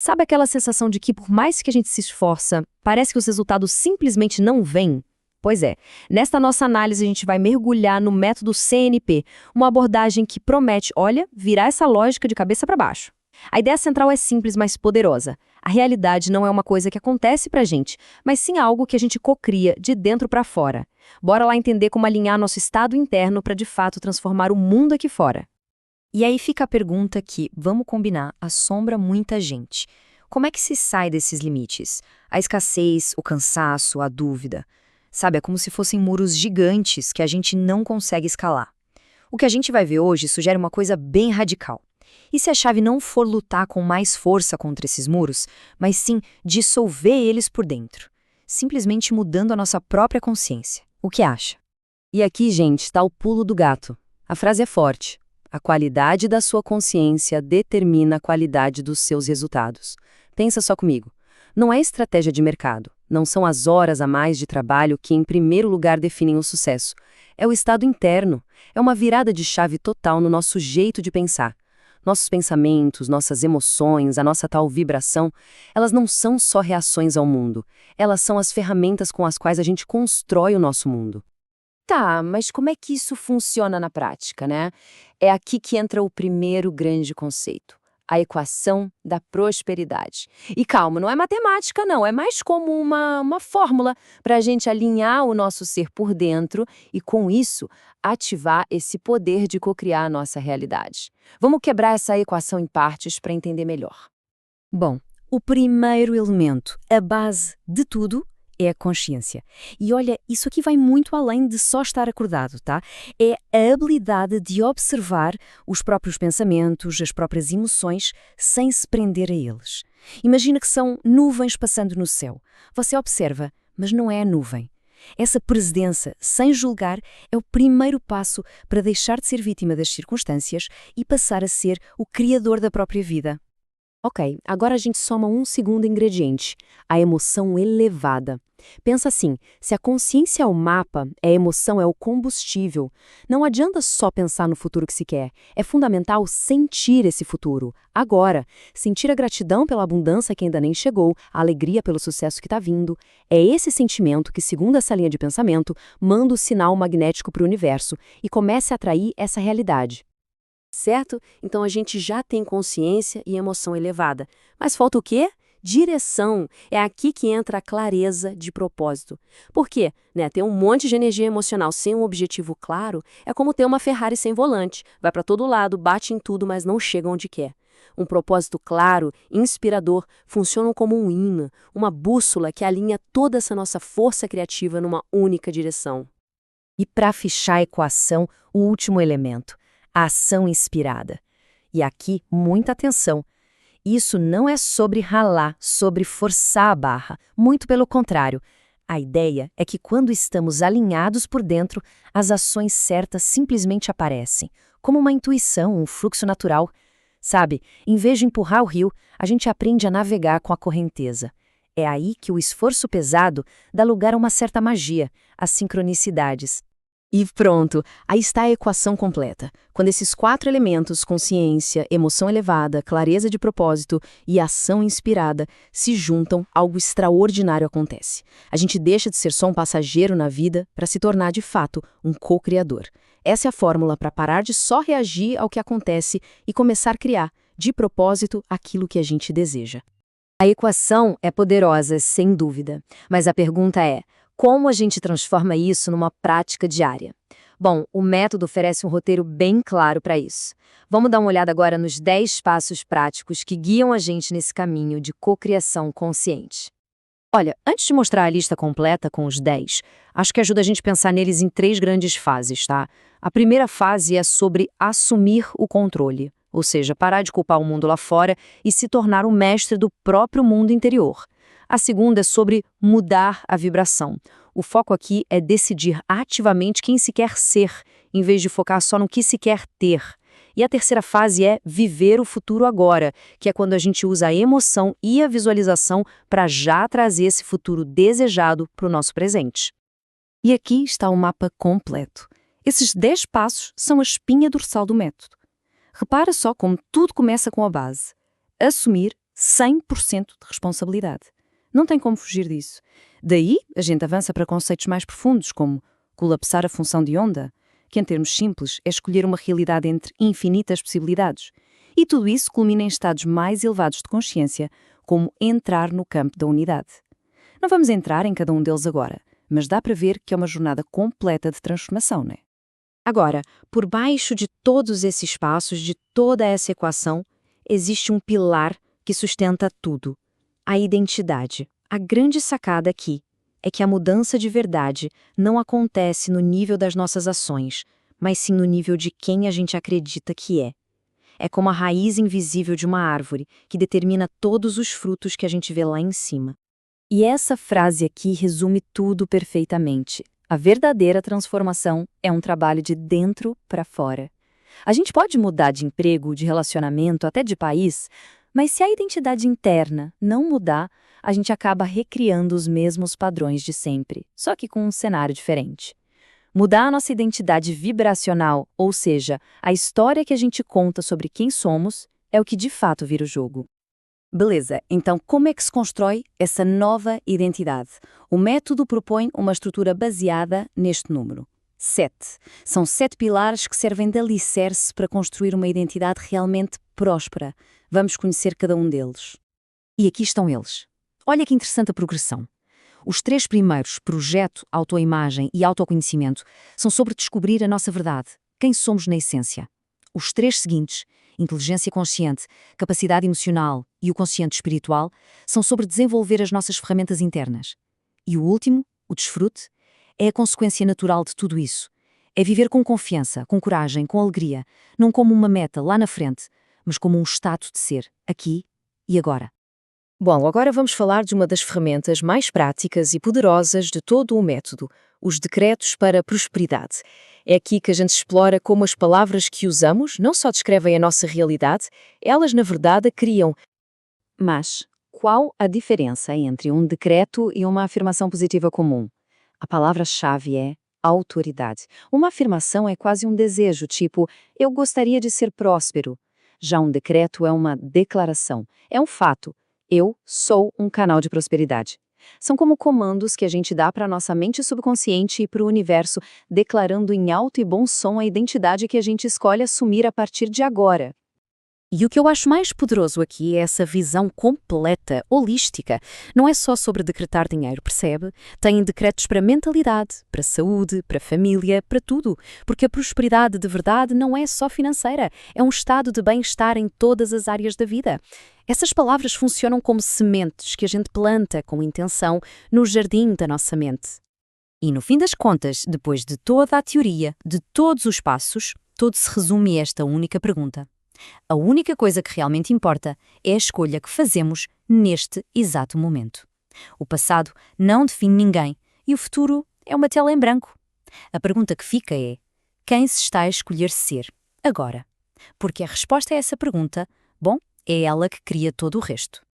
Sabe aquela sensação de que, por mais que a gente se esforça, parece que os resultados simplesmente não vêm? Pois é, nesta nossa análise a gente vai mergulhar no método CNP, uma abordagem que promete, olha, virar essa lógica de cabeça para baixo. A ideia central é simples, mas poderosa. A realidade não é uma coisa que acontece pra gente, mas sim algo que a gente cocria de dentro para fora. Bora lá entender como alinhar nosso estado interno para de fato transformar o mundo aqui fora. E aí fica a pergunta que, vamos combinar, assombra muita gente. Como é que se sai desses limites? A escassez, o cansaço, a dúvida. Sabe, é como se fossem muros gigantes que a gente não consegue escalar. O que a gente vai ver hoje sugere uma coisa bem radical. E se a chave não for lutar com mais força contra esses muros, mas sim dissolver eles por dentro? Simplesmente mudando a nossa própria consciência. O que acha? E aqui, gente, está o pulo do gato. A frase é forte. A qualidade da sua consciência determina a qualidade dos seus resultados. Pensa só comigo. Não é estratégia de mercado. Não são as horas a mais de trabalho que, em primeiro lugar, definem o sucesso. É o estado interno. É uma virada de chave total no nosso jeito de pensar. Nossos pensamentos, nossas emoções, a nossa tal vibração, elas não são só reações ao mundo. Elas são as ferramentas com as quais a gente constrói o nosso mundo. Tá, mas como é que isso funciona na prática, né? É aqui que entra o primeiro grande conceito, a equação da prosperidade. E calma, não é matemática, não, é mais como uma fórmula para a gente alinhar o nosso ser por dentro e, com isso, ativar esse poder de cocriar a nossa realidade. Vamos quebrar essa equação em partes para entender melhor. Bom, o primeiro elemento, a base de tudo, é a consciência. E olha, isso aqui vai muito além de só estar acordado, tá? É a habilidade de observar os próprios pensamentos, as próprias emoções, sem se prender a eles. Imagina que são nuvens passando no céu. Você observa, mas não é a nuvem. Essa presença, sem julgar, é o primeiro passo para deixar de ser vítima das circunstâncias e passar a ser o criador da própria vida. Ok, agora a gente soma um segundo ingrediente, a emoção elevada. Pensa assim, se a consciência é o mapa, a emoção é o combustível. Não adianta só pensar no futuro que se quer, é fundamental sentir esse futuro, agora. Sentir a gratidão pela abundância que ainda nem chegou, a alegria pelo sucesso que está vindo. É esse sentimento que, segundo essa linha de pensamento, manda o sinal magnético para o universo e começa a atrair essa realidade. Certo? Então a gente já tem consciência e emoção elevada. Mas falta o quê? Direção. É aqui que entra a clareza de propósito. Por quê? Ter um monte de energia emocional sem um objetivo claro é como ter uma Ferrari sem volante. Vai para todo lado, bate em tudo, mas não chega onde quer. Um propósito claro, inspirador, funciona como um imã, uma bússola que alinha toda essa nossa força criativa numa única direção. E para fechar a equação, o último elemento. A ação inspirada. E aqui, muita atenção. Isso não é sobre ralar, sobre forçar a barra. Muito pelo contrário. A ideia é que quando estamos alinhados por dentro, as ações certas simplesmente aparecem, como uma intuição, um fluxo natural. Sabe, em vez de empurrar o rio, a gente aprende a navegar com a correnteza. É aí que o esforço pesado dá lugar a uma certa magia, as sincronicidades. E pronto, aí está a equação completa. Quando esses 4 elementos, consciência, emoção elevada, clareza de propósito e ação inspirada, se juntam, algo extraordinário acontece. A gente deixa de ser só um passageiro na vida para se tornar, de fato, um co-criador. Essa é a fórmula para parar de só reagir ao que acontece e começar a criar, de propósito, aquilo que a gente deseja. A equação é poderosa, sem dúvida, mas a pergunta é: como a gente transforma isso numa prática diária? Bom, o método oferece um roteiro bem claro para isso. Vamos dar uma olhada agora nos 10 passos práticos que guiam a gente nesse caminho de cocriação consciente. Olha, antes de mostrar a lista completa com os 10, acho que ajuda a gente a pensar neles em 3 grandes fases, tá? A primeira fase é sobre assumir o controle, ou seja, parar de culpar o mundo lá fora e se tornar o mestre do próprio mundo interior. A segunda é sobre mudar a vibração. O foco aqui é decidir ativamente quem se quer ser, em vez de focar só no que se quer ter. E a terceira fase é viver o futuro agora, que é quando a gente usa a emoção e a visualização para já trazer esse futuro desejado para o nosso presente. E aqui está o mapa completo. Esses 10 passos são a espinha dorsal do método. Repara só como tudo começa com a base. Assumir, 100% de responsabilidade. Não tem como fugir disso. Daí, a gente avança para conceitos mais profundos, como colapsar a função de onda, que em termos simples é escolher uma realidade entre infinitas possibilidades. E tudo isso culmina em estados mais elevados de consciência, como entrar no campo da unidade. Não vamos entrar em cada um deles agora, mas dá para ver que é uma jornada completa de transformação, não é? Agora, por baixo de todos esses passos, de toda essa equação, existe um pilar que sustenta tudo: a identidade. A grande sacada aqui é que a mudança de verdade não acontece no nível das nossas ações, mas sim no nível de quem a gente acredita que é. É como a raiz invisível de uma árvore que determina todos os frutos que a gente vê lá em cima. E essa frase aqui resume tudo perfeitamente. A verdadeira transformação é um trabalho de dentro para fora. A gente pode mudar de emprego, de relacionamento, até de país, mas se a identidade interna não mudar, a gente acaba recriando os mesmos padrões de sempre, só que com um cenário diferente. Mudar a nossa identidade vibracional, ou seja, a história que a gente conta sobre quem somos, é o que de fato vira o jogo. Beleza, então como é que se constrói essa nova identidade? O método propõe uma estrutura baseada neste número. 7. São 7 pilares que servem de alicerce para construir uma identidade realmente próspera. Vamos conhecer cada um deles. E aqui estão eles. Olha que interessante a progressão. Os 3 primeiros, projeto, autoimagem e autoconhecimento, são sobre descobrir a nossa verdade, quem somos na essência. Os 3 seguintes, inteligência consciente, capacidade emocional e o consciente espiritual, são sobre desenvolver as nossas ferramentas internas. E o último, o desfrute, é a consequência natural de tudo isso. É viver com confiança, com coragem, com alegria, não como uma meta lá na frente, mas como um estado de ser, aqui e agora. Bom, agora vamos falar de uma das ferramentas mais práticas e poderosas de todo o método, os decretos para a prosperidade. É aqui que a gente explora como as palavras que usamos não só descrevem a nossa realidade, elas na verdade a criam. Mas qual a diferença entre um decreto e uma afirmação positiva comum? A palavra-chave é autoridade. Uma afirmação é quase um desejo, tipo, eu gostaria de ser próspero. Já um decreto é uma declaração, é um fato. Eu sou um canal de prosperidade. São como comandos que a gente dá para a nossa mente subconsciente e para o universo, declarando em alto e bom som a identidade que a gente escolhe assumir a partir de agora. E o que eu acho mais poderoso aqui é essa visão completa, holística. Não é só sobre decretar dinheiro, percebe? Tem decretos para mentalidade, para saúde, para família, para tudo. Porque a prosperidade de verdade não é só financeira, é um estado de bem-estar em todas as áreas da vida. Essas palavras funcionam como sementes que a gente planta com intenção no jardim da nossa mente. E no fim das contas, depois de toda a teoria, de todos os passos, tudo se resume a esta única pergunta. A única coisa que realmente importa é a escolha que fazemos neste exato momento. O passado não define ninguém e o futuro é uma tela em branco. A pergunta que fica é: quem se está a escolher ser agora? Porque a resposta a essa pergunta, bom, é ela que cria todo o resto.